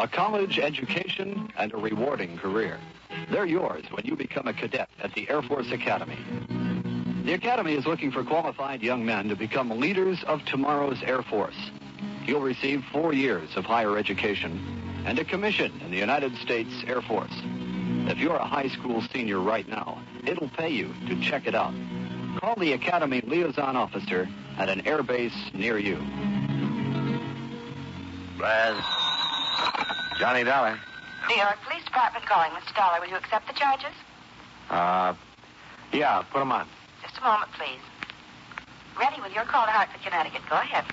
a college education, and a rewarding career. They're yours when you become a cadet at the Air Force Academy. The Academy is looking for qualified young men to become leaders of tomorrow's Air Force. You'll receive 4 years of higher education and a commission in the United States Air Force. If you're a high school senior right now, it'll pay you to check it out. Call the Academy liaison officer at an air base near you. Brad. Johnny Dollar. New York Police Department calling. Mr. Dollar, will you accept the charges? Yeah, put them on. Just a moment, please. Ready with your call to Hartford, Connecticut. Go ahead.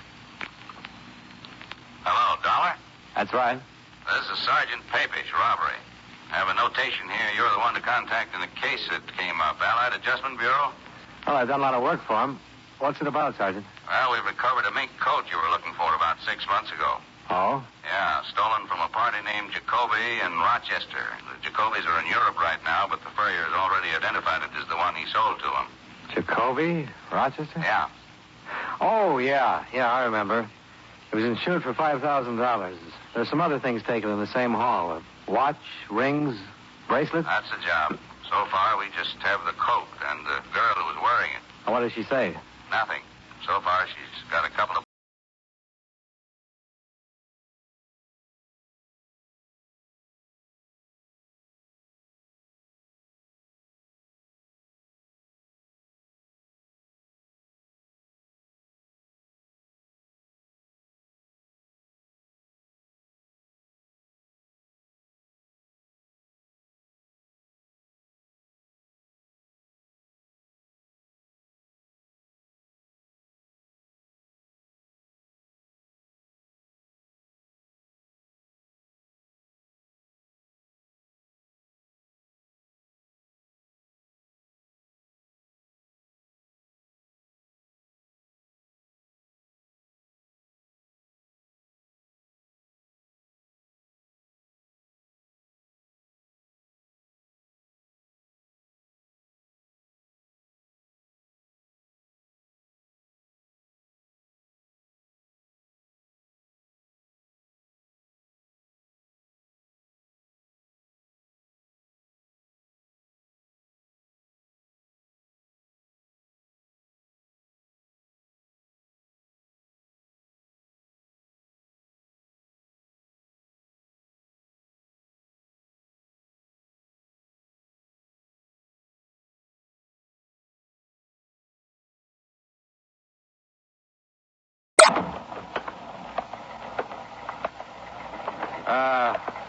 Hello, Dollar? That's right. This is Sergeant Papish, robbery. I have a notation here. You're the one to contact in the case that came up. Allied Adjustment Bureau? Well, I've done a lot of work for him. What's it about, Sergeant? Well, we've recovered a mink coat you were looking for about 6 months ago. Oh? Yeah, stolen from a party named Jacoby in Rochester. The Jacobys are in Europe right now, but the furrier has already identified it as the one he sold to him. Jacoby? Rochester? Yeah. Oh, yeah. Yeah, I remember. It was insured for $5,000. There's some other things taken in the same haul. A watch, rings, bracelets. That's the job. So far, we just have the coat and the girl who was wearing it. What does she say? Nothing. So far, she's got a couple of...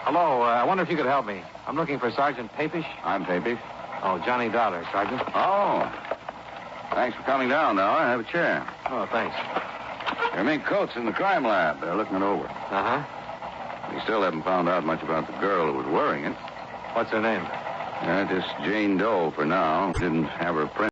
Hello. I wonder if you could help me. I'm looking for Sergeant Papish. I'm Papish. Oh, Johnny Dollar, Sergeant. Oh. Thanks for coming down, Dollar. Have a chair. Oh, thanks. Your mink coat's in the crime lab. They're looking it over. Uh-huh. We still haven't found out much about the girl who was wearing it. What's her name? Just Jane Doe for now. Didn't have her print.